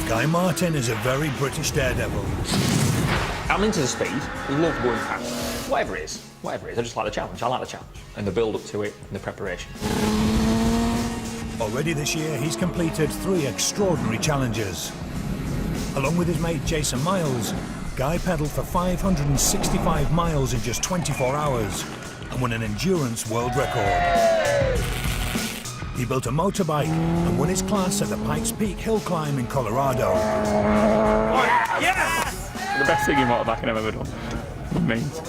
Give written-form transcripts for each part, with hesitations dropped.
Guy Martin is a very British daredevil. I'm into the speed, love going fast. Whatever it is, I just like the challenge. I like the challenge and the build up to it and the preparation. Already this year, he's completed 3 extraordinary challenges. Along with his mate Jason Miles, Guy pedalled for 565 miles in just 24 hours and won an endurance world record. He built a motorbike and won his class at the Pikes Peak hill climb in Colorado. Yes! The best thing in motorbike I've ever done. It means.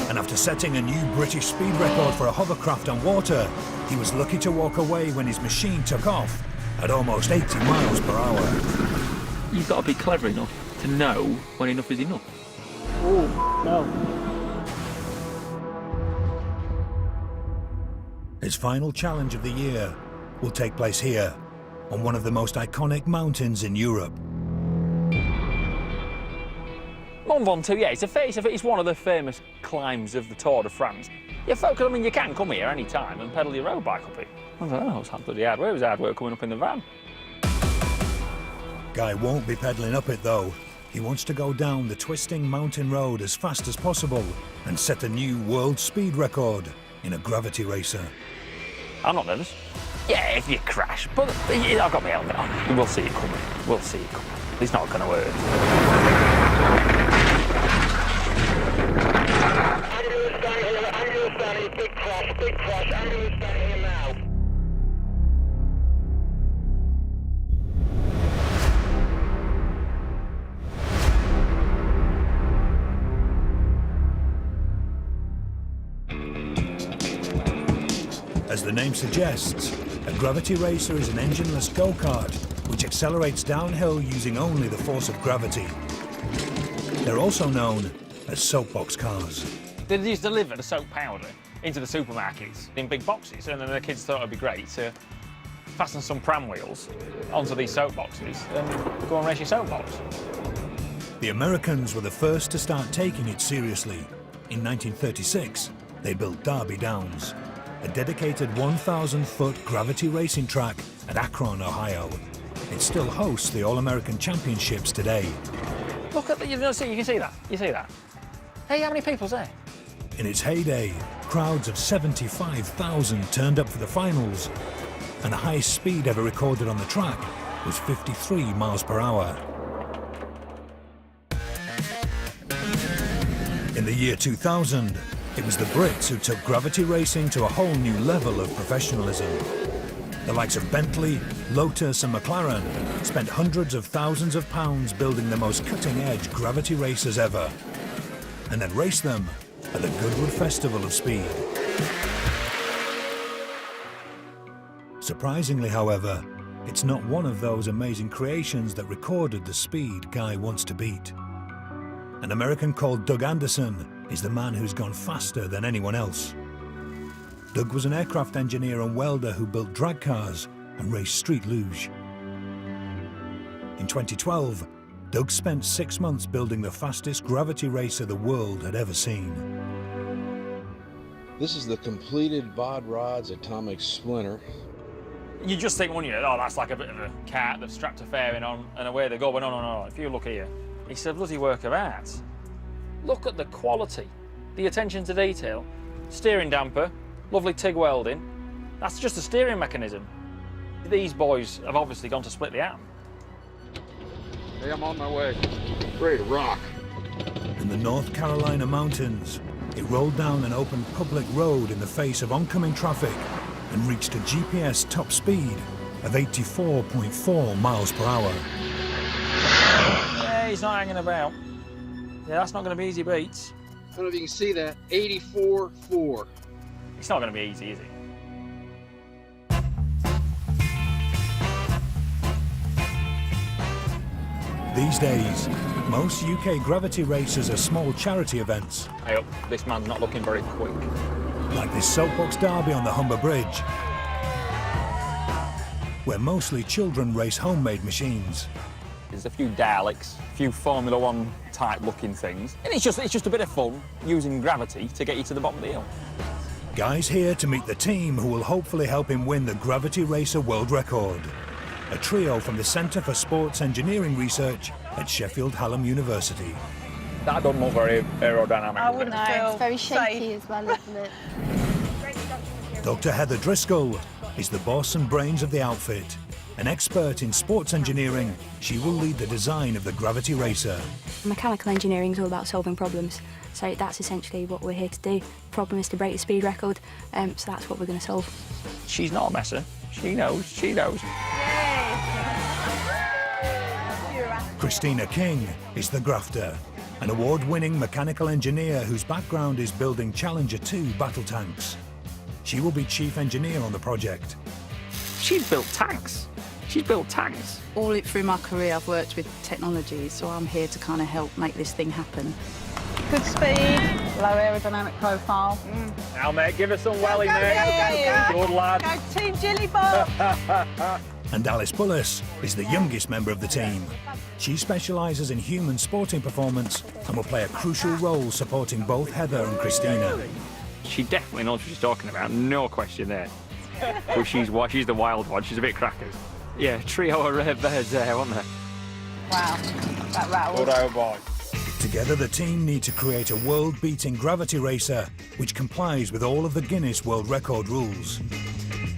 And after setting a new British speed record for a hovercraft on water, he was lucky to walk away when his machine took off at almost 80 miles per hour. You've got to be clever enough to know when enough is enough. Oh, no. His final challenge of the year will take place here, on one of the most iconic mountains in Europe. Mont Ventoux, yeah, it's one of the famous climbs of the Tour de France. Yeah, folks, I mean, you can come here any time and pedal your road bike up it. I don't know, it's bloody hard work. It was hard work coming up in the van. Guy won't be pedaling up it though. He wants to go down the twisting mountain road as fast as possible and set a new world speed record in a gravity racer. I'm not nervous. Yeah, if you crash, but I've got my helmet on. We'll see it coming. We'll see it coming. It's not going to work. Big crash, Andrew's down here now. As the name suggests, a gravity racer is an engineless go-kart which accelerates downhill using only the force of gravity. They're also known as soapbox cars. They used to deliver the soap powder into the supermarkets in big boxes, and then the kids thought it'd be great to fasten some pram wheels onto these soap boxes and go and race your soapbox. The Americans were the first to start taking it seriously. In 1936, they built Derby Downs, a dedicated 1,000-foot gravity racing track at Akron, Ohio. It still hosts the All-American Championships today. Look at the, you can see that, Hey, how many people's there? In its heyday, crowds of 75,000 turned up for the finals, and the highest speed ever recorded on the track was 53 miles per hour. In the year 2000, it was the Brits who took gravity racing to a whole new level of professionalism. The likes of Bentley, Lotus and McLaren spent hundreds of thousands of pounds building the most cutting-edge gravity racers ever, and then raced them at the Goodwood Festival of Speed. Surprisingly, however, it's not one of those amazing creations that recorded the speed Guy wants to beat. An American called Doug Anderson is the man who's gone faster than anyone else. Doug was an aircraft engineer and welder who built drag cars and raced street luge. In 2012, Doug spent 6 months building the fastest gravity racer the world had ever seen. This is the completed Bod Rods Atomic Splinter. You just think, wouldn't you, oh, that's like a bit of a cart they've strapped a fairing on and away they go. But no, if you look here, it's a bloody work of art. Look at the quality, the attention to detail. Steering damper, lovely TIG welding. That's just a steering mechanism. These boys have obviously gone to split the atom. Hey, I'm on my way. Ready to rock. In the North Carolina mountains, it rolled down an open public road in the face of oncoming traffic and reached a GPS top speed of 84.4 miles per hour. Yeah, he's not hanging about. Yeah, that's not going to be easy beats. I don't know if you can see that. 84.4. It's not going to be easy, is it? These days, most UK gravity races are small charity events, Hey up, this man's not looking very quick. like this soapbox derby on the Humber Bridge, where mostly children race homemade machines. There's a few Daleks, a few Formula One type looking things, and it's just a bit of fun using gravity to get you to the bottom of the hill. Guy's here to meet the team who will hopefully help him win the Gravity Racer world record. a trio from the Centre for Sports Engineering Research at Sheffield Hallam University. That doesn't look very aerodynamic. I wouldn't feel It's very shaky safe. as well, isn't it? Dr. Heather Driscoll is the boss and brains of the outfit. An expert in sports engineering, she will lead the design of the Gravity Racer. Mechanical engineering is all about solving problems, so that's essentially what we're here to do. The problem is to break the speed record, so that's what we're going to solve. She's not a messer. She knows. She knows. Christina King is the grafter, an award-winning mechanical engineer whose background is building Challenger 2 battle tanks. She will be chief engineer on the project. She's built tanks. She's built tanks. All through my career, I've worked with technology, so I'm here to kind of help make this thing happen. Good speed, low aerodynamic profile. Now, mate, give us some welly, mate. Go, Good lad. Go, Team Jilly Bob! And Alice Bullis is the youngest member of the team. She specialises in human sporting performance and will play a crucial role supporting both Heather and Christina. She definitely knows what she's talking about, no question there. But she's the wild one, she's a bit crackers. Yeah, trio of red birds there, wasn't there? Wow, that rattled. Good old boy. Together the team need to create a world-beating gravity racer which complies with all of the Guinness World Record rules.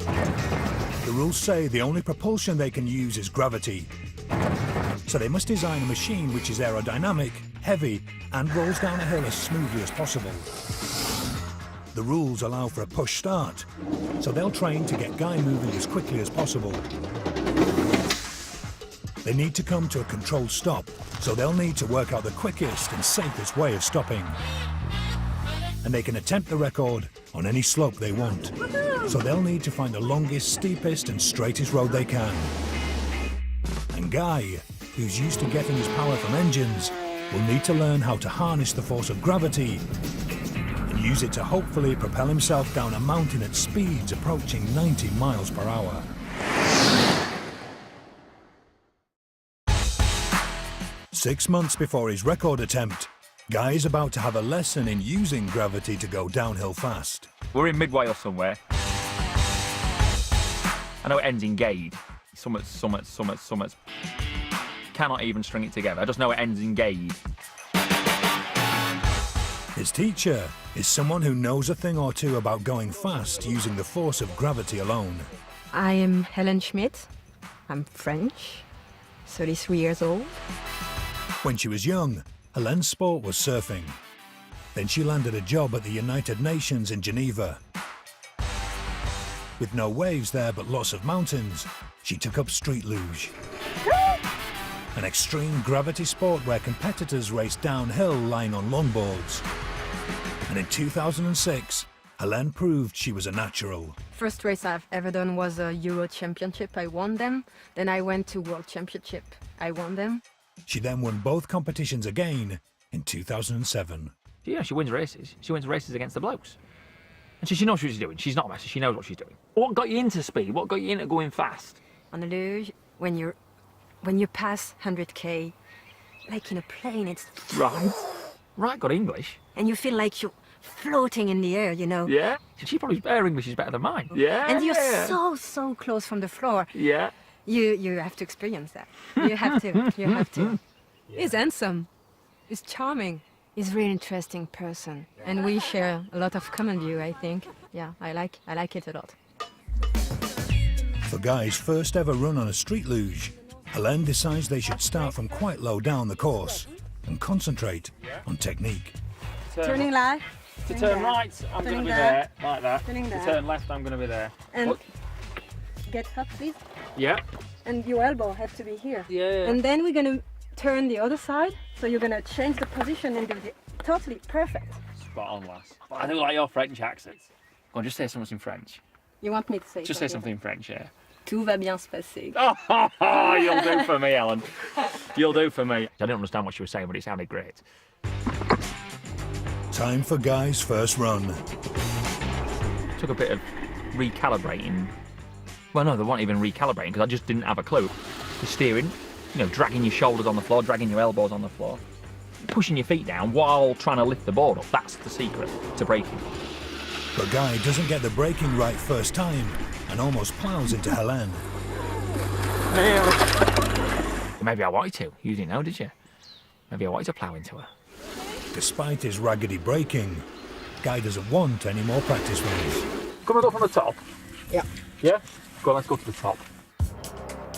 The rules say the only propulsion they can use is gravity. So they must design a machine which is aerodynamic, heavy, and rolls down a hill as smoothly as possible. The rules allow for a push start, so they'll train to get Guy moving as quickly as possible. They need to come to a controlled stop, so they'll need to work out the quickest and safest way of stopping. And they can attempt the record on any slope they want, so they'll need to find the longest, steepest and straightest road they can. And Guy, who's used to getting his power from engines, will need to learn how to harness the force of gravity and use it to hopefully propel himself down a mountain at speeds approaching 90 miles per hour. Six months before his record attempt, Guy is about to have a lesson in using gravity to go downhill fast. We're in mid-Wales somewhere. I know it ends in Gade. Summits. Cannot even string it together. I just know it ends in Gade. His teacher is someone who knows a thing or two about going fast using the force of gravity alone. I am Helen Schmidt. I'm French, 33 years old. When she was young, Helen's sport was surfing. Then she landed a job at the United Nations in Geneva. With no waves there but lots of mountains, she took up street luge. An extreme gravity sport where competitors race downhill lying on longboards. And in 2006, Helen proved she was a natural. First race I've ever done was a Euro Championship. I won them. Then I went to World Championship. I won them. She then won both competitions again in 2007. Yeah, she wins races. She wins races against the blokes. And she knows what she's doing. She's not a messer. She knows what she's doing. What got you into speed? What got you into going fast? On the luge, when you pass 100k, like in a plane, it's Right, got English. and you feel like you're floating in the air, you know. Yeah. She probably, her English is better than mine. Yeah. And you're so close from the floor. Yeah. You have to experience that. You have to. You have to. He's handsome. He's charming. He's a really interesting person, and we share a lot of common view. I think. Yeah, I like it a lot. For Guy's first ever run on a street luge, Helen decides they should start from quite low down the course and concentrate on technique. Turning left. To turn right, I'm going to Turning be there. there, like that. Turning To there. turn left, I'm going to be there. And What? get up, please. Yeah. And your elbow has to be here. Yeah. And then we're gonna turn the other side. So you're gonna change the position and do the totally perfect. Spot on, lass. I do like your French accent. Go on, just say something in French. You want me to say? Just say something in French, yeah. Tout va bien se passer. Oh, you'll do for me, Ellen. You'll do for me. I didn't understand what she was saying, but it sounded great. Time for Guy's first run. Took a bit of recalibrating. Well, no, they weren't even recalibrating because I just didn't have a clue. The steering, dragging your shoulders on the floor, dragging your elbows on the floor, pushing your feet down while trying to lift the board up. That's the secret to braking. But Guy doesn't get the braking right first time and almost plows into Helen. Maybe I wanted to. You didn't know, did you? Maybe I wanted to plough into her. Despite his raggedy braking, Guy doesn't want any more practice runs. Coming up on the top? Yeah. Yeah? Go on, let's go to the top.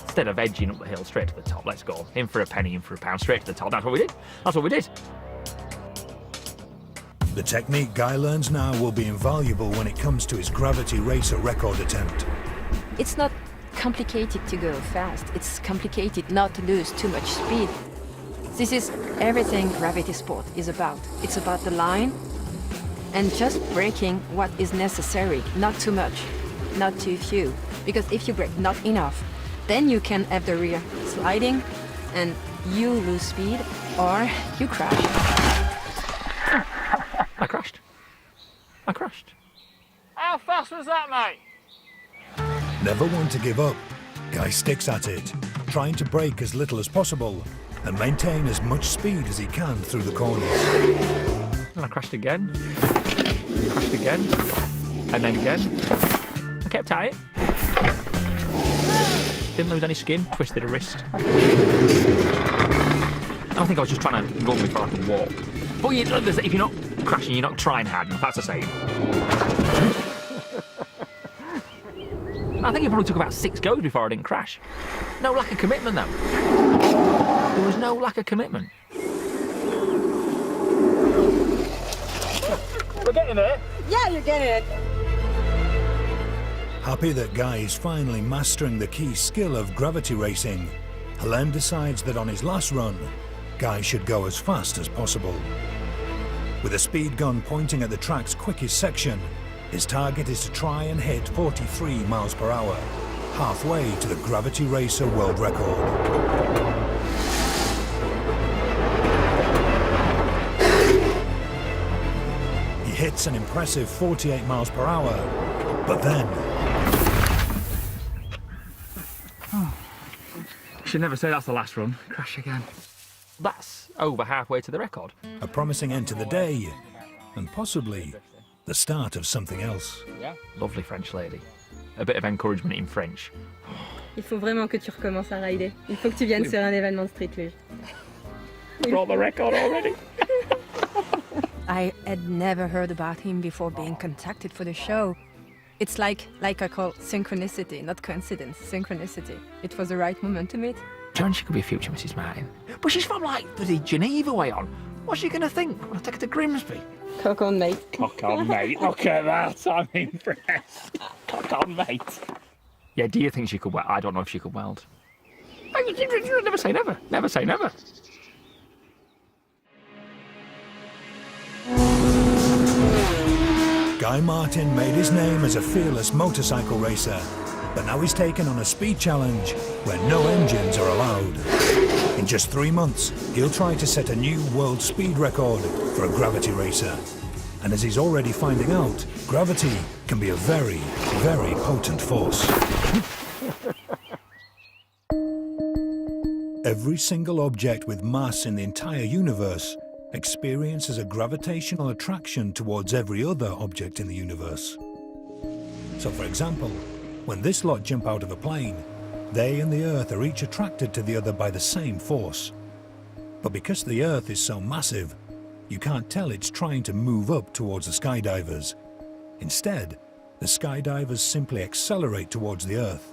Instead of edging up the hill straight to the top, let's go. In for a penny, in for a pound, straight to the top. That's what we did. That's what we did. The technique Guy learns now will be invaluable when it comes to his Gravity Racer record attempt. It's not complicated to go fast. It's complicated not to lose too much speed. This is everything gravity sport is about. It's about the line and just braking what is necessary, not too much, not too few. Because if you brake not enough, then you can have the rear sliding and you lose speed or you crash. I crashed. I crashed. How fast was that, mate? Never one to give up, Guy sticks at it, trying to brake as little as possible and maintain as much speed as he can through the corners. And I crashed again. Crashed again. And then again. I kept at it. Didn't lose any skin, twisted a wrist. I think I was just trying to run before I could walk. But if you're not crashing, you're not trying hard enough, that's the same. I think it probably took about 6 goes before I didn't crash. No lack of commitment, though. There was no lack of commitment. We're getting there. Yeah, you're getting it. Happy that Guy is finally mastering the key skill of gravity racing, Helene decides that on his last run, Guy should go as fast as possible. With a speed gun pointing at the track's quickest section, his target is to try and hit 43 miles per hour, halfway to the Gravity Racer world record. He hits an impressive 48 miles per hour, but then... Should never say that's the last run. Crash again. That's over halfway to the record. a promising end to the day, and possibly the start of something else. Lovely French lady. A bit of encouragement in French. Il faut vraiment que tu recommences à rider. Il faut que tu viennes sur un événement de street luge. Brought the record already. I had never heard about him before being contacted for the show. It's like I call synchronicity, not coincidence, synchronicity. It was the right moment to meet. John, she could be a future Mrs. Martin. But she's from like the Geneva way on. What's she gonna think when I take her to Grimsby? Cock on, mate. Cock on, mate. Look at that. I'm impressed. Cock on, mate. Yeah, do you think she could weld? I don't know if she could weld. Never say never. Never say never. Guy Martin made his name as a fearless motorcycle racer, but now he's taken on a speed challenge where no engines are allowed. In just 3 months, he'll try to set a new world speed record for a gravity racer. And as he's already finding out, gravity can be a very, very potent force. Every single object with mass in the entire universe experiences a gravitational attraction towards every other object in the universe. So for example, when this lot jump out of a plane, they and the Earth are each attracted to the other by the same force. But because the Earth is so massive, you can't tell it's trying to move up towards the skydivers. Instead, the skydivers simply accelerate towards the Earth.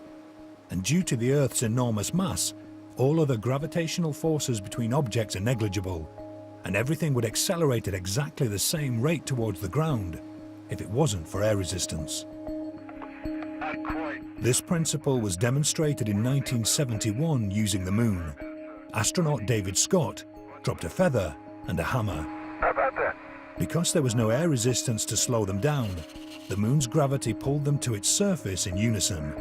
And due to the Earth's enormous mass, all other gravitational forces between objects are negligible, and everything would accelerate at exactly the same rate towards the ground if it wasn't for air resistance. This principle was demonstrated in 1971 using the moon. Astronaut David Scott dropped a feather and a hammer. How about that? Because there was no air resistance to slow them down, the moon's gravity pulled them to its surface in unison.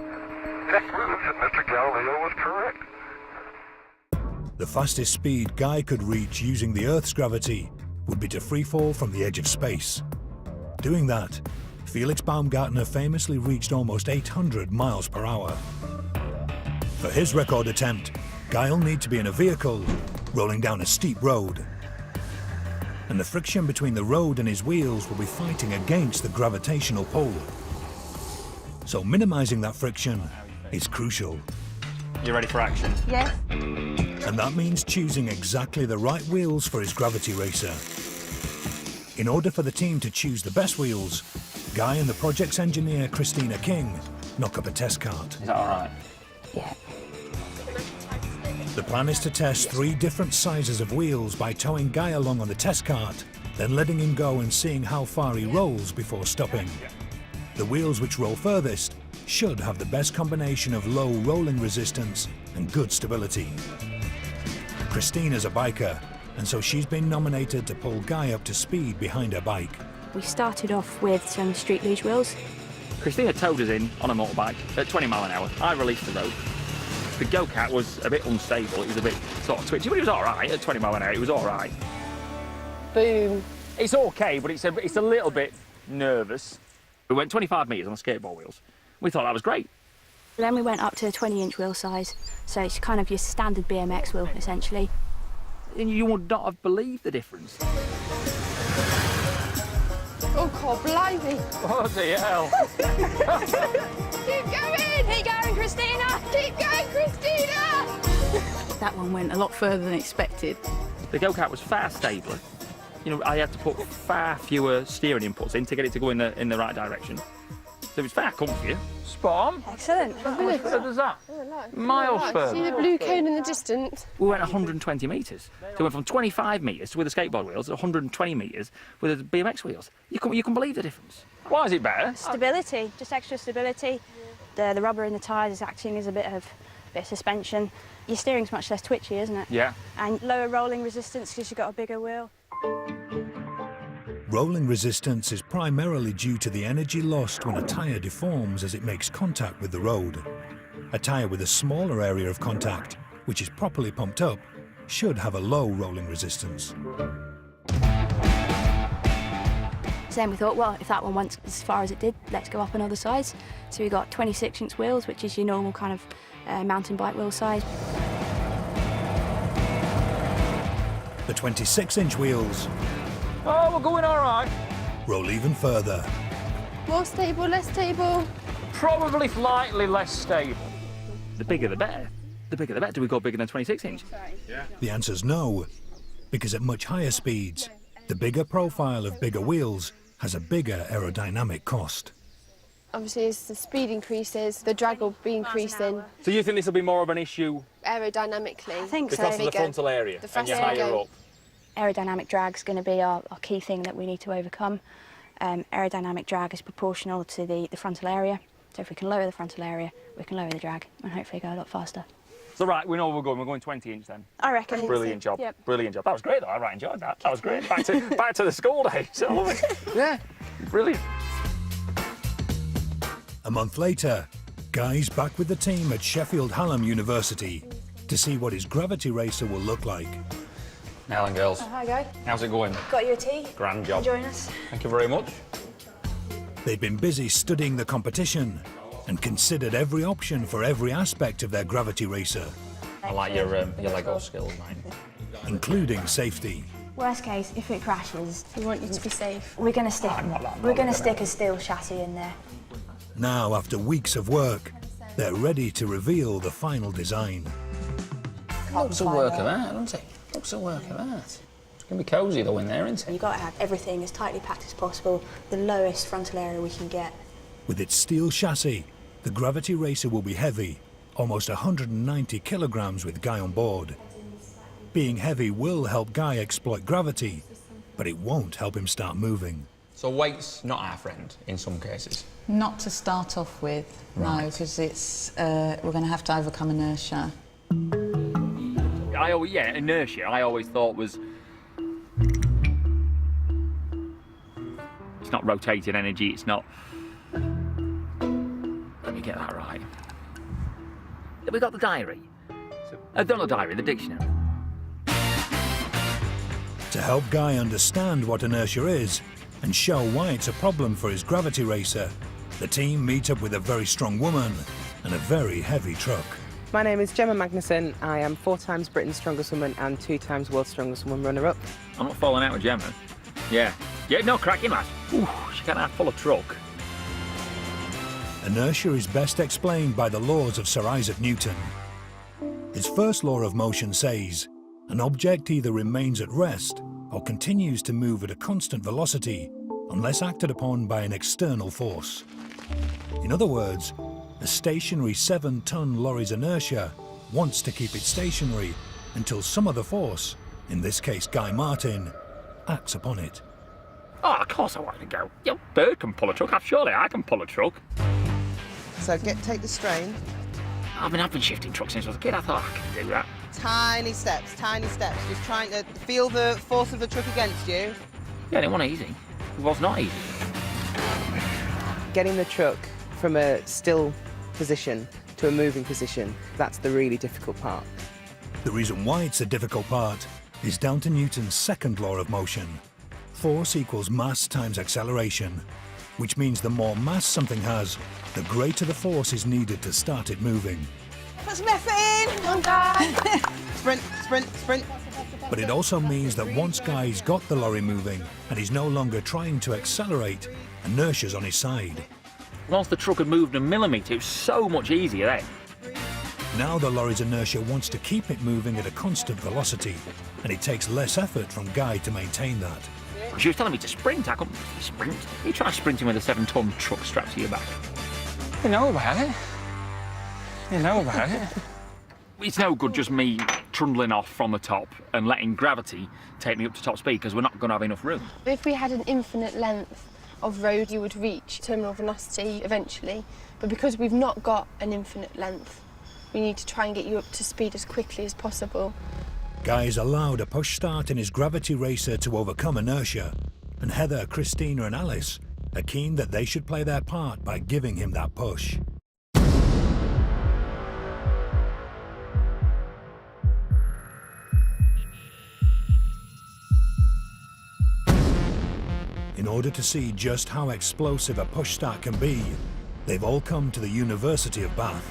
That proves that Mr. Galileo was correct. The fastest speed Guy could reach using the Earth's gravity would be to freefall from the edge of space. Doing that, Felix Baumgartner famously reached almost 800 miles per hour. For his record attempt, Guy'll need to be in a vehicle rolling down a steep road. And the friction between the road and his wheels will be fighting against the gravitational pull. So minimizing that friction is crucial. You ready for action? Yes. And that means choosing exactly the right wheels for his Gravity Racer. In order for the team to choose the best wheels, Guy and the project's engineer, Christina King, knock up a test cart. Is that all right? Yeah. The plan is to test 3 different sizes of wheels by towing Guy along on the test cart, then letting him go and seeing how far he rolls before stopping. The wheels which roll furthest should have the best combination of low rolling resistance and good stability. Christina's a biker, and so she's been nominated to pull Guy up to speed behind her bike. We started off with some street luge wheels. Christina towed us in on a motorbike at 20 mile an hour. I released the road. The go-kart was a bit unstable. It was a bit sort of twitchy, but it was all right at 20 mile an hour. It was all right. Boom. It's okay, but it's a little bit nervous. We went 25 metres on the skateboard wheels. We thought that was great. Then we went up to a 20-inch wheel size, so it's kind of your standard BMX wheel, essentially. And you would not have believed the difference. Oh, God, blimey. Bloody hell. Keep going. Keep going, Christina! Keep going, Christina. That one went a lot further than expected. The go-kart was far stabler. You know, I had to put far fewer steering inputs in to get it to go in the right direction. So it was far comfier. Spot on. Excellent. How further is that? Miles See further. the blue cone in the distance? We went 120 metres. So we went from 25 metres with the skateboard wheels to 120 metres with the BMX wheels. You can believe the difference. Why is it better? Stability, just extra stability. The rubber in the tyres is acting as a bit of suspension. Your steering's much less twitchy, isn't it? Yeah. And lower rolling resistance because you've got a bigger wheel. Rolling resistance is primarily due to the energy lost when a tyre deforms as it makes contact with the road. A tyre with a smaller area of contact, which is properly pumped up, should have a low rolling resistance. So then we thought, well, if that one went as far as it did, let's go up another size. So we got 26-inch wheels, which is your normal kind of mountain bike wheel size. The 26-inch wheels Oh, we're going all right. roll even further. More stable, less stable. Probably slightly less stable. The bigger the better. The bigger the better. Do we go bigger than 26-inch? The answer's no, because at much higher speeds, the bigger profile of bigger wheels has a bigger aerodynamic cost. Obviously, as the speed increases, the drag will be increasing So you think this will be more of an issue aerodynamically. I think because so. of the frontal area The and you're faster you higher go. up? Aerodynamic drag is going to be our key thing that we need to overcome. Aerodynamic drag is proportional to the frontal area. So if we can lower the frontal area, we can lower the drag and hopefully go a lot faster. So right, we know where we're going. We're going 20-inch then. I reckon. Brilliant job. Yep. Brilliant job. That was great though. I right enjoyed that. That was great. Back to the school days. I love it. Yeah. Brilliant. A month later, Guy's back with the team at Sheffield Hallam University to see what his Gravity Racer will look like. Now then, girls. Hi, Guy. How's it going? Got you a tea? Grand job. Join us. Thank you very much. They'd been busy studying the competition and considered every option for every aspect of their Gravity Racer, I like your Lego skills, mate. including safety. Worst case, if it crashes, We want you to be safe. we're going to stick. I'm not that We're going to bothered, stick a steel chassis in there. Now, after weeks of work, they're ready to reveal the final design. Looks a work of art, doesn't it? Looks a work of art. It's going to be cosy though in there, isn't it? You've got to have everything as tightly packed as possible, the lowest frontal area we can get. With its steel chassis, the Gravity Racer will be heavy, almost 190 kilograms with Guy on board. Being heavy will help Guy exploit gravity, but it won't help him start moving. So weight's not our friend in some cases. Not to start off with, no, because it's we're going to have to overcome inertia. Inertia I always thought was... It's not rotating energy, it's not... Let me get that right. Have we got the diary? Not the diary, the dictionary. To help Guy understand what inertia is and show why it's a problem for his Gravity Racer, the team meet up with a very strong woman and a very heavy truck. My name is Gemma Magnuson. I am 4 times Britain's Strongest Woman and 2 times World's Strongest Woman runner-up. I'm not falling out with Gemma. Yeah, no cracking, lad. Ooh, she can't have full of truck. Inertia is best explained by the laws of Sir Isaac Newton. His first law of motion says, an object either remains at rest or continues to move at a constant velocity unless acted upon by an external force. In other words, a stationary 7-ton lorry's inertia wants to keep it stationary until some other force, in this case Guy Martin, acts upon it. Oh, of course I want to go. Your bird can pull a truck. Surely I can pull a truck. So take the strain. I've been shifting trucks since I was a kid. I thought I could do that. Tiny steps, just trying to feel the force of the truck against you. Yeah, it wasn't easy. It was not easy. Getting the truck from a still position to a moving position, that's the really difficult part. The reason why it's a difficult part is down to Newton's second law of motion. Force equals mass times acceleration, which means the more mass something has, the greater the force is needed to start it moving. Put some effort in! Come on, Guy! Sprint, sprint, sprint. But it also means that once Guy's got the lorry moving and he's no longer trying to accelerate, inertia's on his side. Once the truck had moved a millimetre, it was so much easier then. Now the lorry's inertia wants to keep it moving at a constant velocity, and it takes less effort from Guy to maintain that. She was telling me to sprint. I couldn't sprint. You try sprinting with a 7-ton truck strapped to your back. You know about it. You know about it. It's no good just me trundling off from the top and letting gravity take me up to top speed because we're not going to have enough room. If we had an infinite length of road, you would reach terminal velocity eventually. But because we've not got an infinite length, we need to try and get you up to speed as quickly as possible. Guy's allowed a push start in his gravity racer to overcome inertia, and Heather, Christina and Alice are keen that they should play their part by giving him that push. In order to see just how explosive a push start can be, they've all come to the University of Bath.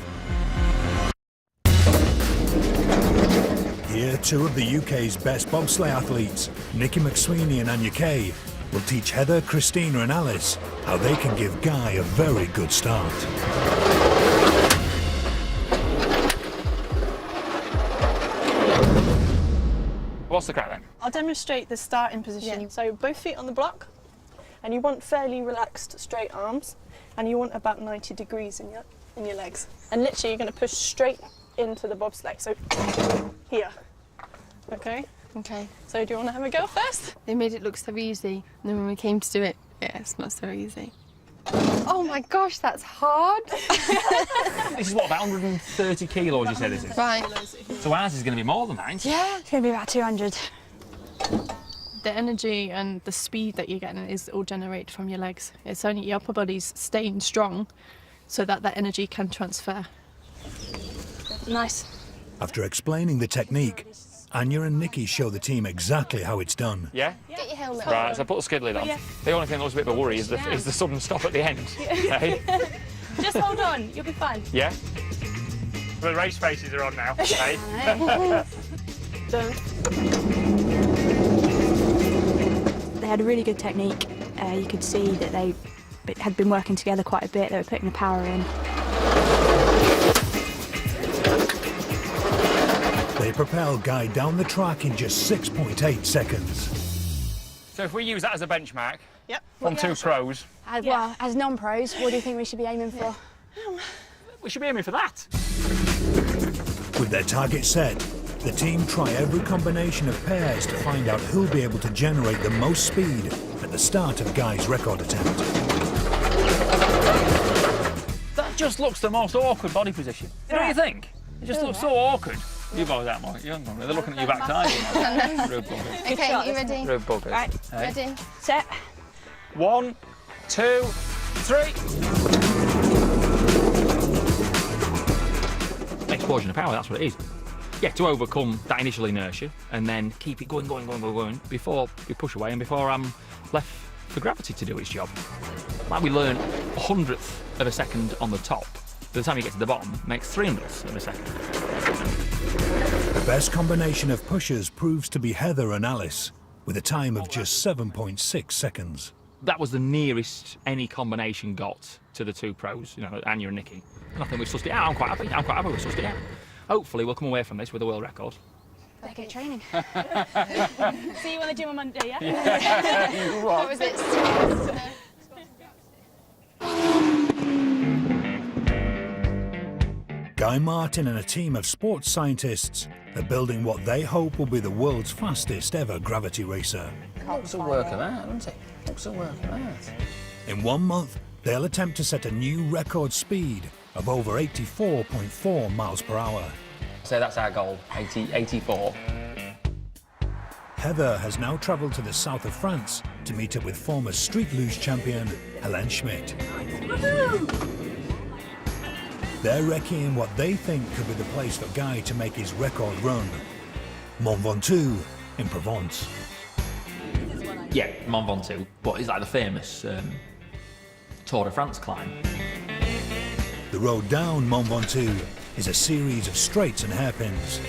Here, two of the UK's best bobsleigh athletes, Nikki McSweeney and Anya Kay, will teach Heather, Christina and Alice how they can give Guy a very good start. What's the crack then? I'll demonstrate the starting position. So both feet on the block, and you want fairly relaxed straight arms, and you want about 90 degrees in your legs. And literally you're going to push straight into the bobsleigh. So here. Okay? Okay. So do you want to have a go first? They made it look so easy, and then when we came to do it, yeah, it's not so easy. Oh my gosh, that's hard. This is what, about 130 kilos you said this is? Right. So ours is going to be more than mine. Yeah, it's going to be about 200. The energy and the speed that you're getting is all generated from your legs. It's only your upper body's staying strong so that that energy can transfer. Nice. After explaining the technique, Anya and Nikki show the team exactly how it's done. Yeah? Get your helmet Right, on. so put the skid lid on. The only thing that was a bit of a worry is the sudden stop at the end. Okay? Just hold on, you'll be fine. Yeah? The race faces are on now. Okay? Done. They had a really good technique. You could see that they had been working together quite a bit. They were putting the power in. They propel Guy down the track in just 6.8 seconds. So if we use that as a benchmark Yep. from two pros, Well, as non-pros, what do you think we should be aiming for? we should be aiming for that. With their target set, the team try every combination of pairs to find out who'll be able to generate the most speed at the start of Guy's record attempt. That just looks the most awkward body position. Don't you think? It just looks so awkward. You boys out more young one. They're looking at you backside. Rude buggers. Okay, you ready? Rude buggers. Right. Hey? Ready? Set. 1, 2, 3. Explosion of power, that's what it is. Yeah, to overcome that initial inertia and then keep it going before we push away and before I'm left for gravity to do its job. Like we learn 100th of a second on the top. By the time you get to the bottom, it makes 300ths of a second. The best combination of pushers proves to be Heather and Alice, with a time of just 7.6 seconds. That was the nearest any combination got to the two pros, you know, Anya and Nikki. And I think we've sussed it out. I'm quite happy. We've sussed it out. hopefully we'll come away from this with a world record. Better get training. See you on the gym on Monday, yeah? What was it? Guy Martin and a team of sports scientists are building what they hope will be the world's fastest ever gravity racer. Looks a work of art, doesn't it? Looks a work of art. In 1 month, they'll attempt to set a new record speed of over 84.4 miles per hour. So that's our goal, 84. Heather has now travelled to the south of France to meet up with former Street Luge champion Helene Schmidt. They're recceing what they think could be the place for Guy to make his record run. Mont Ventoux in Provence. Yeah, Mont Ventoux, but it's like the famous Tour de France climb. The road down Mont Ventoux is a series of straights and hairpins.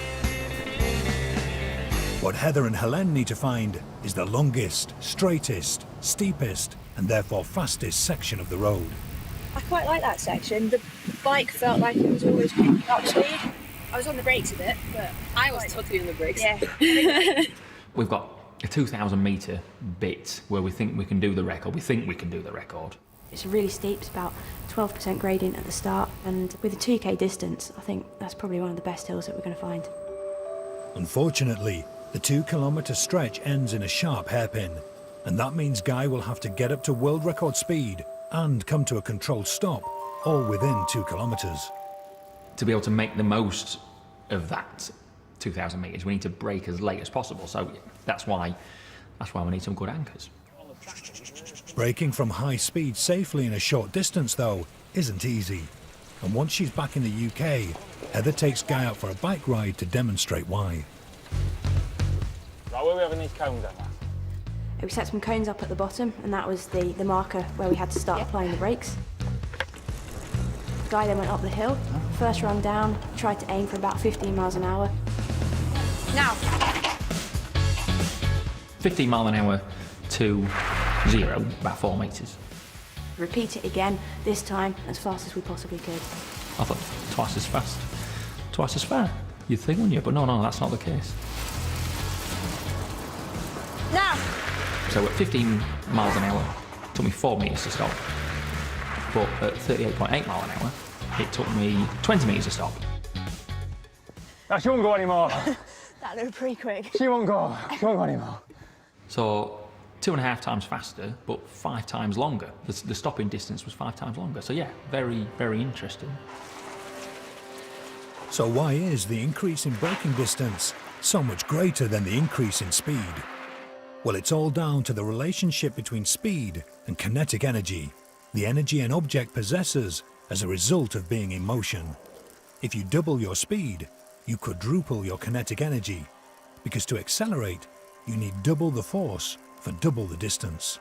What Heather and Helene need to find is the longest, straightest, steepest, and therefore fastest section of the road. I quite like that section. The bike felt like it was always picking up speed. I was on the brakes a bit, but I was totally on the brakes. yeah. We've got a 2,000 metre bit where we think we can do the record. We think we can do the record. It's really steep, it's about 12% gradient at the start, and with a 2k distance, I think that's probably one of the best hills that we're going to find. Unfortunately, the 2-kilometre stretch ends in a sharp hairpin, and that means Guy will have to get up to world record speed and come to a controlled stop, all within 2 kilometres. To be able to make the most of that 2,000 metres, we need to brake as late as possible, so that's why we need some good anchors. Braking from high speed safely in a short distance, though, isn't easy. And once she's back in the UK, Heather takes Guy out for a bike ride to demonstrate why. Right, where are we having these cones at? We set some cones up at the bottom, and that was the marker where we had to start applying the brakes. Guy then went up the hill, first run down, tried to aim for about 15 miles an hour. Now. 15 mile an hour to 0, about 4 metres. Repeat it again, this time as fast as we possibly could. I thought twice as fast, twice as far. You'd think, wouldn't you? But no, that's not the case. Now. So at 15 miles an hour, it took me 4 metres to stop. But at 38.8 mile an hour, it took me 20 metres to stop. No, she won't go anymore. That looked pretty quick. She won't go. She won't go anymore. So 2.5 times faster, but 5 times longer. The stopping distance was 5 times longer. So yeah, very, very interesting. So why is the increase in braking distance so much greater than the increase in speed? Well, it's all down to the relationship between speed and kinetic energy, the energy an object possesses as a result of being in motion. If you double your speed, you quadruple your kinetic energy, because to accelerate, you need double the force for double the distance.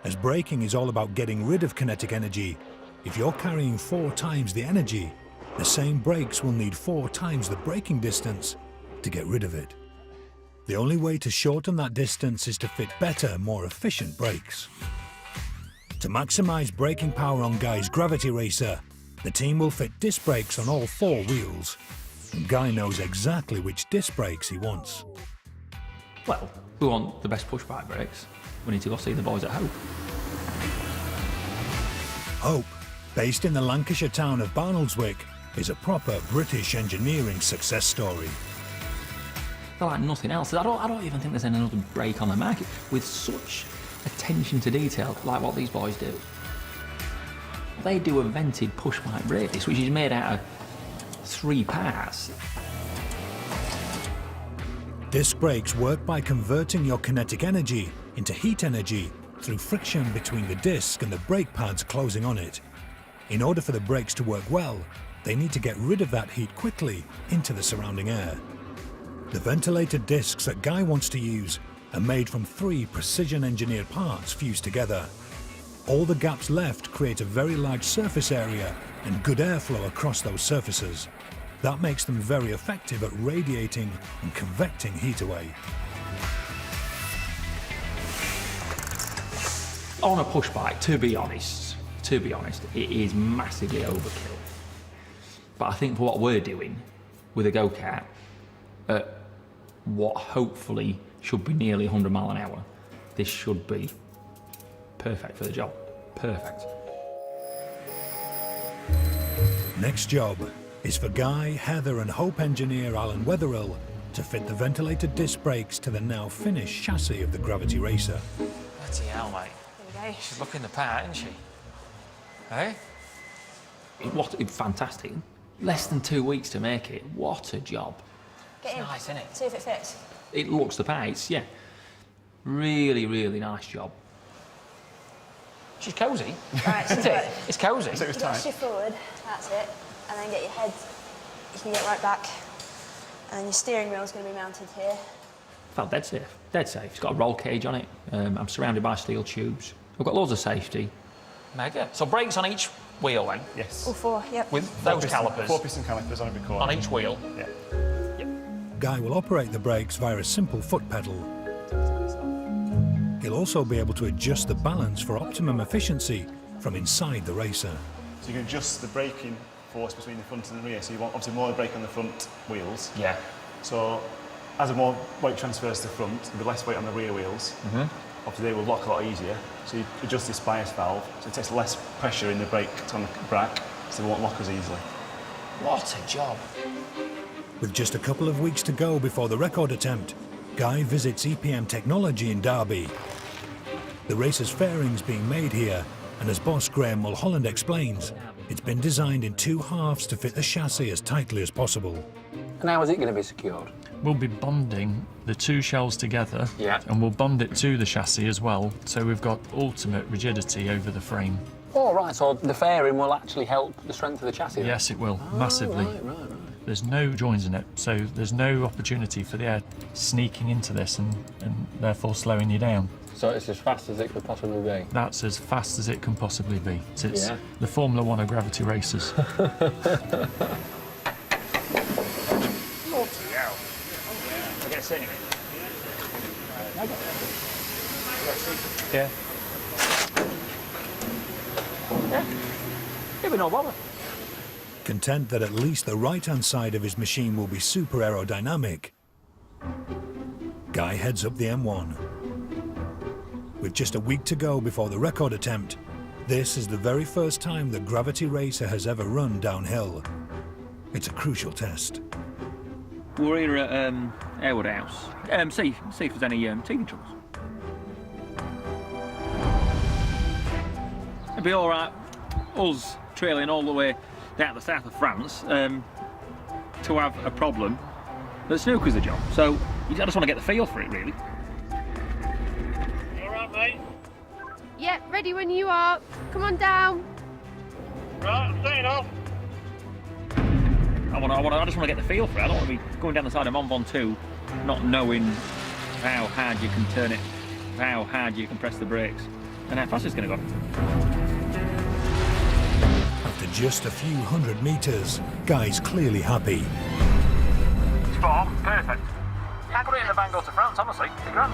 As braking is all about getting rid of kinetic energy, if you're carrying 4 times the energy, the same brakes will need 4 times the braking distance to get rid of it. The only way to shorten that distance is to fit better, more efficient brakes. To maximise braking power on Guy's Gravity Racer, the team will fit disc brakes on all 4 wheels. And Guy knows exactly which disc brakes he wants. Well, we want the best push bike brakes. We need to go see the boys at Hope. Hope, based in the Lancashire town of Barnoldswick, is a proper British engineering success story. They're like nothing else. I don't even think there's another brake on the market with such attention to detail like what these boys do. They do a vented push bike brake disc, which is made out of 3 parts. Disc brakes work by converting your kinetic energy into heat energy through friction between the disc and the brake pads closing on it. In order for the brakes to work well, they need to get rid of that heat quickly into the surrounding air. The ventilated discs that Guy wants to use are made from 3 precision-engineered parts fused together. All the gaps left create a very large surface area and good airflow across those surfaces. That makes them very effective at radiating and convecting heat away. On a push bike, to be honest, it is massively overkill. But I think for what we're doing with a go-kart at what hopefully should be nearly 100 mile an hour, this should be perfect for the job. Perfect. Next job is for Guy, Heather and Hope engineer Alan Wetherill to fit the ventilated disc brakes to the now finished chassis of the Gravity Racer. Bloody hell, mate. There you go. She's looking the part, isn't she? Eh? It's fantastic. Less than 2 weeks to make it. What a job. Get in. Nice, isn't it? See if it fits. It looks the part, yeah. Really, really nice job. She's cosy. Right, Isn't it? It's cosy. You got to shift forward, that's it, and then get your head, you can get right back, and your steering wheel's going to be mounted here. Felt dead safe. Dead safe. It's got a roll cage on it. I'm surrounded by steel tubes. I've got loads of safety. Mega. So brakes on each wheel then? Yes. All four, yep. With those calipers? 4 piston calipers on every corner. On each wheel? Yeah. Guy will operate the brakes via a simple foot pedal. He'll also be able to adjust the balance for optimum efficiency from inside the racer. So you can adjust the braking force between the front and the rear. So you want obviously more brake on the front wheels. Yeah. So as more weight transfers to the front, there'll be less weight on the rear wheels. Obviously they will lock a lot easier. So you adjust this bias valve, so it takes less pressure in the brake on the brake, so they won't lock as easily. What a job. With just a couple of weeks to go before the record attempt, Guy visits EPM Technology in Derby. The racer's fairing's being made here, and as boss Graham Mulholland explains, it's been designed in 2 halves to fit the chassis as tightly as possible. And how is it going to be secured? We'll be bonding the 2 shells together, Yeah. and we'll bond it to the chassis as well, so we've got ultimate rigidity over the frame. Oh, right, so the fairing will actually help the strength of the chassis? Then? Yes, it will, massively. Right. There's no joins in it, so there's no opportunity for the air sneaking into this and therefore slowing you down. So it's as fast as it could possibly be? That's as fast as it can possibly be. It's Yeah. the Formula 1 of gravity racers. I get a seat. Yeah. Yeah, but no bother. Content that at least the right-hand side of his machine will be super aerodynamic, Guy heads up the M1. With just a week to go before the record attempt, this is the very first time the Gravity Racer has ever run downhill. It's a crucial test. We're here at Airwood House. See if there's any teething troubles. It'd be all right, us trailing all the way down to the south of France to have a problem. But snooker's the job, so I just want to get the feel for it, really. You alright, mate? Yep, ready when you are. Come on down. Right, I'm setting off. I just want to get the feel for it. I don't want to be going down the side of Mont Ventoux not knowing how hard you can turn it, how hard you can press the brakes, and how fast it's going to go. After just a few hundred meters, Guy's clearly happy. Spot on, perfect. Can't put it in the van, go to France, honestly. It's grand.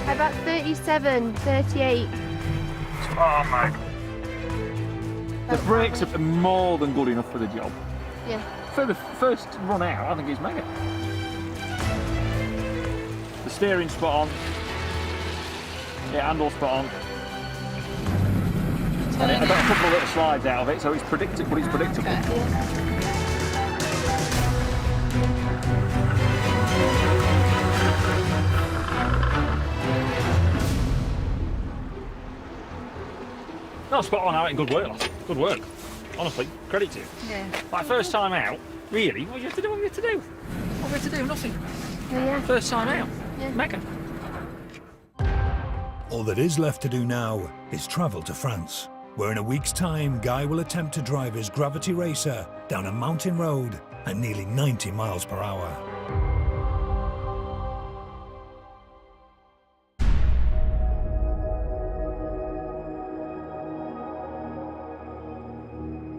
About 37, 38. Spot on, mate. The brakes are more than good enough for the job. Yeah. For the first run out, I think it's mega. The steering's spot on. Yeah, handle's spot on. And I got a couple of little slides out of it, so it's predictable, but it's predictable. No, spot on, Alec. Good work, lads. Good work. Honestly, credit to you. Yeah. Like, first time out, really, what do you have to do? What do you have to do? What do you have to do? Nothing. Yeah. First time out. Yeah. Mecca. All that is left to do now is travel to France, where in a week's time, Guy will attempt to drive his Gravity Racer down a mountain road at nearly 90 miles per hour.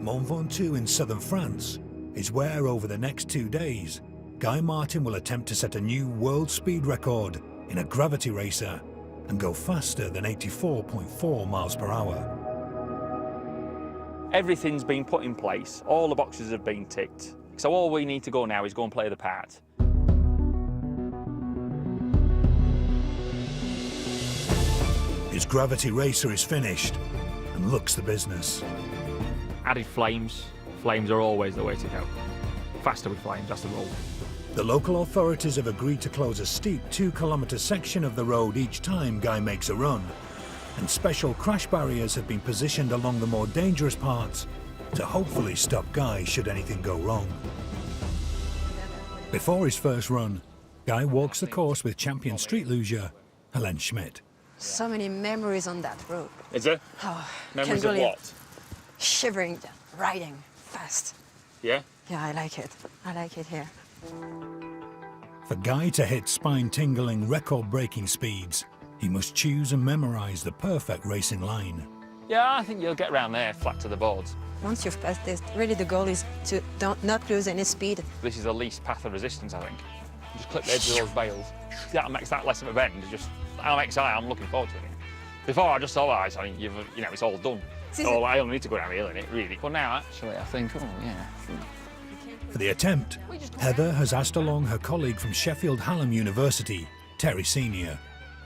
Mont Ventoux in southern France is where, over the next 2 days, Guy Martin will attempt to set a new world speed record in a Gravity Racer and go faster than 84.4 miles per hour. Everything's been put in place. All the boxes have been ticked. So all we need to go now is go and play the part. His Gravity Racer is finished and looks the business. Added flames. Flames are always the way to go. Faster with flames, that's the rule. The local authorities have agreed to close a steep 2-kilometre section of the road each time Guy makes a run, and special crash barriers have been positioned along the more dangerous parts to hopefully stop Guy should anything go wrong. Before his first run, Guy walks the course with champion street luger Helene Schmidt. So many memories on that road. Is there? Oh, Memories can't of believe- what? Shivering, riding fast. Yeah? Yeah, I like it. I like it here. For Guy to hit spine-tingling, record-breaking speeds, he must choose and memorise the perfect racing line. Yeah, I think you'll get around there, flat to the boards. Once you've passed this, really the goal is to not lose any speed. This is the least path of resistance, I think. Just clip the edge of those bales. That makes that less of a bend. It's just, I'm excited, I'm looking forward to it. Before I just thought, I think it's all done. Oh, I only need to go down the hill in it, really. But now, actually, I think, oh, yeah. For the attempt, Heather has asked along her colleague from Sheffield Hallam University, Terry Senior.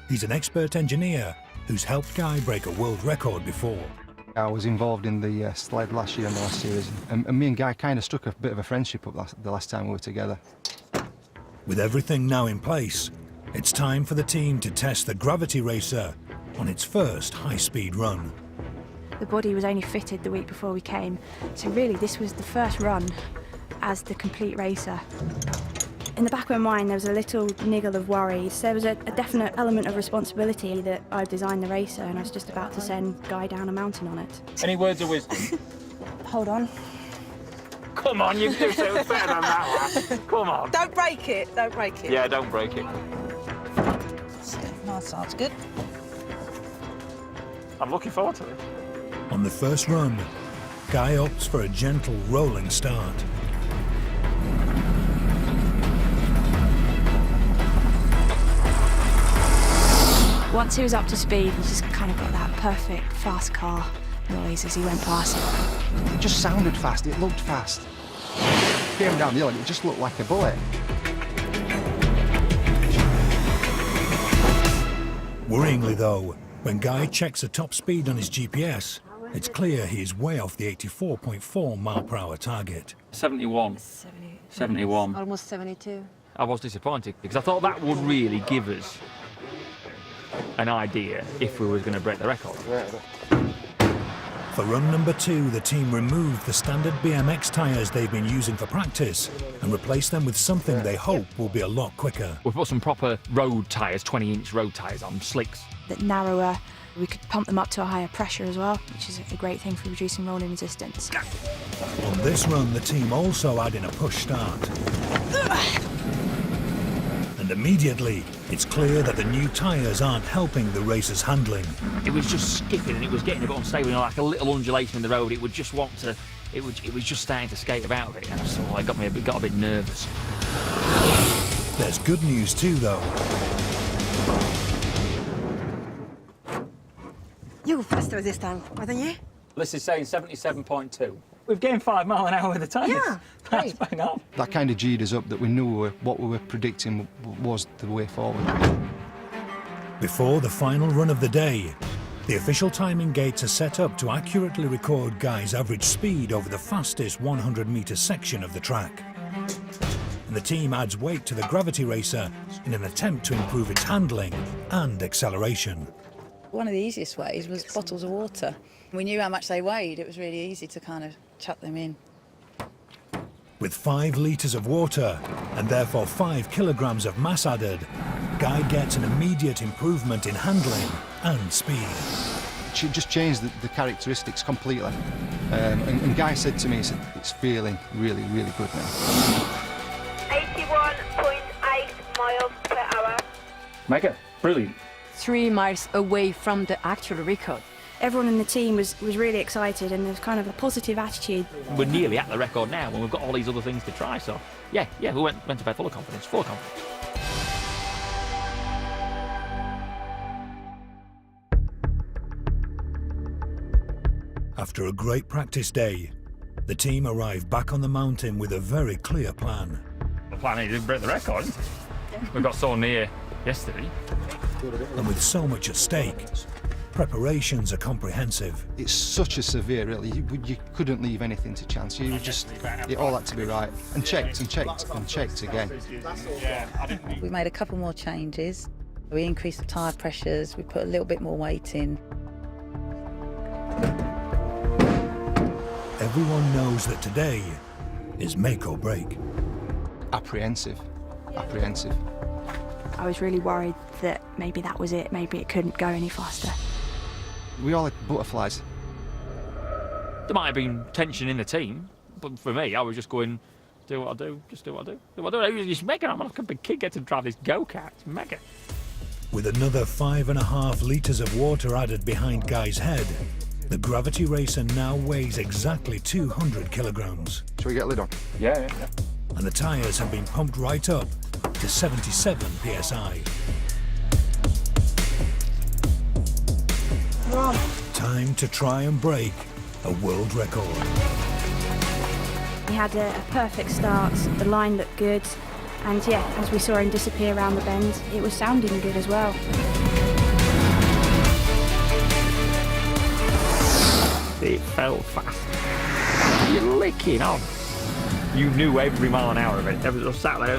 He's an expert engineer who's helped Guy break a world record before. I was involved in the sled last year in the last series, and me and Guy kind of struck a bit of a friendship up the last time we were together. With everything now in place, it's time for the team to test the Gravity Racer on its first high-speed run. The body was only fitted the week before we came, so really this was the first run as the complete racer. In the back of my mind there was a little niggle of worry. So there was a definite element of responsibility that I designed the racer and I was just about to send Guy down a mountain on it. Any words of wisdom? Hold on. Come on, you can do something better than that, lass. Come on. Don't break it, don't break it. Yeah, don't break it. That sounds good. I'm looking forward to it. On the first run, Guy opts for a gentle rolling start. Once he was up to speed, he just kind of got that perfect fast car noise as he went past it. It just sounded fast, it looked fast. Came down the hill and it just looked like a bullet. Worryingly though, when Guy checks the top speed on his GPS, it's clear he is way off the 84.4 mile/hour target. 71. 71. Almost 72. I was disappointed because I thought that would really give us an idea if we were going to break the record. For run number 2, the team removed the standard BMX tyres they've been using for practice and replaced them with something they hope will be a lot quicker. We put some proper road tyres, 20-inch road tyres on, slicks. That narrower, we could pump them up to a higher pressure as well, which is a great thing for reducing rolling resistance. On this run, the team also add in a push start. And immediately, it's clear that the new tyres aren't helping the racer's handling. It was just skipping and it was getting a bit unstable, like a little undulation in the road. It would just want to, it was just starting to skate about it, and so I got a bit nervous. There's good news too, though. You were faster this time, wasn't you? This is saying 77.2. We've gained 5 miles an hour with the tyres. Yeah, That's bang on. That kind of G'd us up that we knew what we were predicting was the way forward. Before the final run of the day, the official timing gates are set up to accurately record Guy's average speed over the fastest 100-metre section of the track. And the team adds weight to the Gravity Racer in an attempt to improve its handling and acceleration. One of the easiest ways was bottles of water. We knew how much they weighed. It was really easy to kind of chuck them in. With 5 litres of water and therefore 5 kilograms of mass added, Guy gets an immediate improvement in handling and speed. It just changed the characteristics completely. And Guy said to me, he said, it's feeling really, really good now. 81.8 miles per hour. Mega, brilliant. 3 miles away from the actual record. Everyone in the team was really excited and there's kind of a positive attitude. We're nearly at the record now and we've got all these other things to try, so yeah, we went to bed full of confidence, After a great practice day, the team arrived back on the mountain with a very clear plan. The plan is to break the record, isn't it? We got so near yesterday. And with so much at stake, preparations are comprehensive. It's such a severe, really. You couldn't leave anything to chance. You just, it all had to be right. And checked and checked and checked again. We made a couple more changes. We increased the tyre pressures, we put a little bit more weight in. Everyone knows that today is make or break. Apprehensive, apprehensive. I was really worried that maybe that was it, maybe it couldn't go any faster. We all had butterflies. There might have been tension in the team, but for me, I was just going, do what I do, just do what I do. Do what I do. It's mega. I'm like a big kid getting to drive this go-kart. It's mega. With another 5.5 litres of water added behind Guy's head, the Gravity Racer now weighs exactly 200 kilograms. Shall we get a lid on? Yeah. And the tyres have been pumped right up to 77 psi. Time to try and break a world record. He had a perfect start, the line looked good, and yeah, as we saw him disappear around the bend, it was sounding good as well. It felt fast. You're licking on. You knew every mile an hour of it. Everyone was sat there.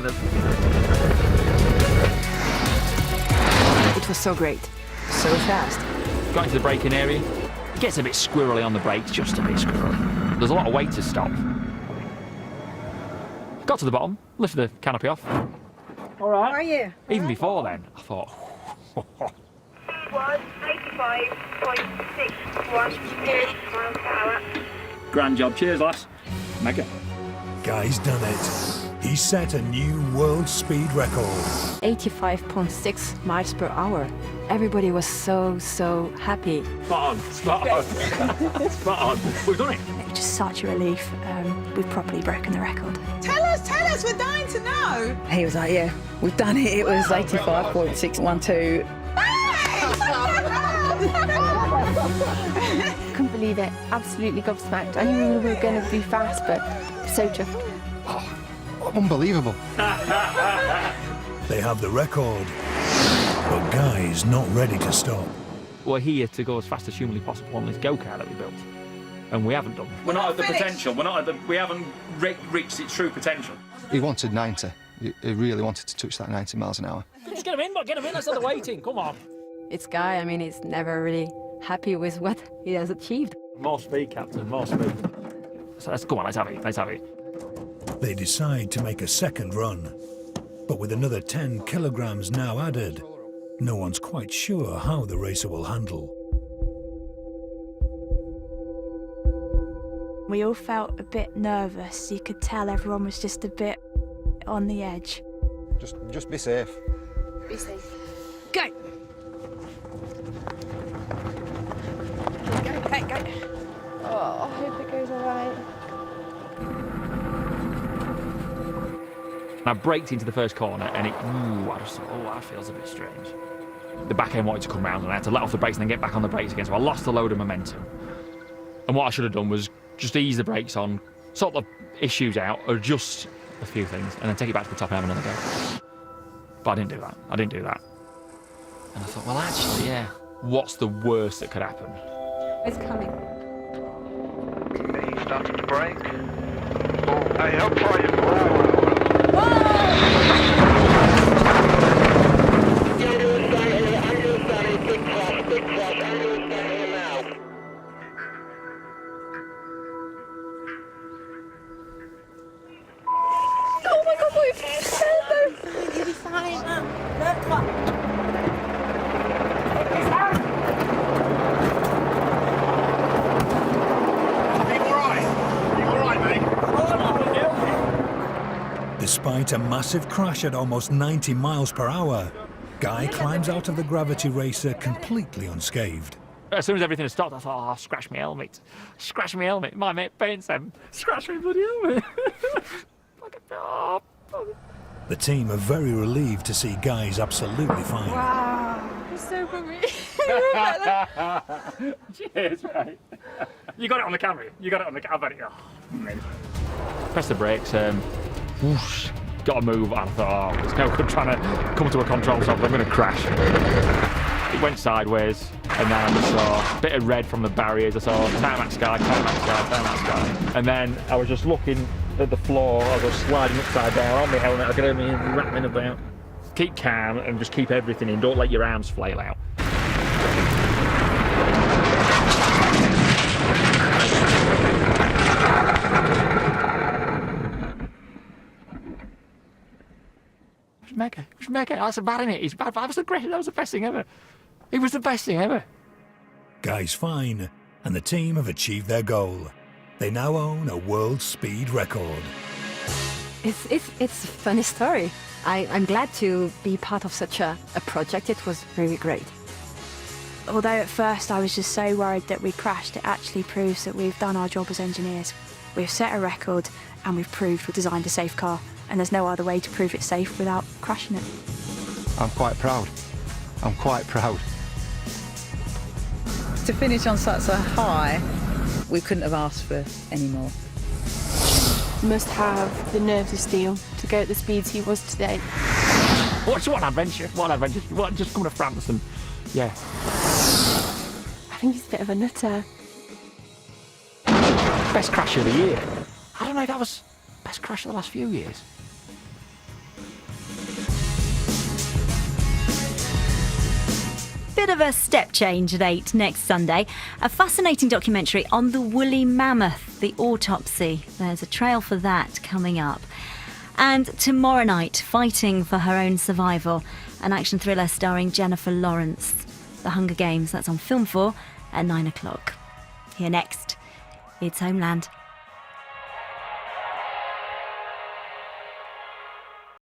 It was so great, so fast. Got into the braking area. It gets a bit squirrely on the brakes, just a bit squirrely. There's a lot of weight to stop. Got to the bottom, lifted the canopy off. All right. How are you? Even before then, I thought. Was 85.61 miles per hour. Grand job, cheers, lads. Mega. Guy's done it. He set a new world speed record. 85.6 miles per hour. Everybody was so happy. Spot on. Spot on. We've done it. It was just such a relief. We've properly broken the record. Tell us, we're dying to know. He was like, yeah, we've done it. It was 85.612. Couldn't believe it. Absolutely gobsmacked. I knew we were going to be fast, but so chuffed. Unbelievable. They have the record, but Guy's not ready to stop. We're here to go as fast as humanly possible on this go-kart that we built, and we haven't done. We're not at the potential. We haven't reached its true potential. He wanted 90. He really wanted to touch that 90 miles an hour. Just get him in, let's have the waiting. Come on. It's Guy, I mean, he's never really happy with what he has achieved. More speed, Captain, more speed. So let's go on, let's have it. They decide to make a second run, but with another 10 kilograms now added, no one's quite sure how the racer will handle. We all felt a bit nervous. You could tell everyone was just a bit on the edge. Just be safe. Be safe. Go! Go. Oh, I hope it goes all right. I braked into the first corner and I just thought, that feels a bit strange. The back end wanted to come round and I had to let off the brakes and then get back on the brakes again, so I lost a load of momentum. And what I should have done was just ease the brakes on, sort the issues out, adjust a few things, and then take it back to the top and have another go. But I didn't do that. And I thought, well, actually, yeah, what's the worst that could happen? It's coming. He's starting to brake. Oh, hey, how far you go? Oh my God, what have you said? You'll be fine. Come on. Despite a massive crash at almost 90 miles per hour, Guy climbs out of the Gravity Racer completely unscathed. As soon as everything had stopped, I thought, scratch my helmet. Scratch my helmet. My mate paints them. Scratch my bloody helmet. The team are very relieved to see Guy's absolutely fine. Wow. was so funny. Cheers, mate. You got it on the camera. You got it on the camera. Press the brakes. Whoosh, got to move. I thought, oh, it's no good trying to come to a control stop. I'm going to crash. It went sideways, and then I just saw a bit of red from the barriers. I saw tarmac sky, tarmac sky, tarmac sky. And then I was just looking at the floor. I was sliding upside down on my helmet. I could hear me rattling about. Keep calm and just keep everything in. Don't let your arms flail out. It was mega. It was mega. That's bad, innit? It's bad. That was the best thing ever. It was the best thing ever. Guy's fine, and the team have achieved their goal. They now own a world speed record. It's a funny story. I'm glad to be part of such a project. It was really great. Although at first I was just so worried that we crashed, it actually proves that we've done our job as engineers. We've set a record and we've proved we designed a safe car, and there's no other way to prove it's safe without crashing it. I'm quite proud. I'm quite proud. To finish on such a high, we couldn't have asked for any more. Must have the nerves of steel to go at the speeds he was today. What an adventure. What an adventure. What, just coming to France and, yeah. I think he's a bit of a nutter. Best crash of the year. I don't know, that was best crash of the last few years. Bit of a step change at 8 next Sunday. A fascinating documentary on the woolly mammoth, the autopsy. There's a trail for that coming up. And tomorrow night, fighting for her own survival, an action thriller starring Jennifer Lawrence. The Hunger Games, that's on Film 4 at 9 o'clock. Here next, it's Homeland.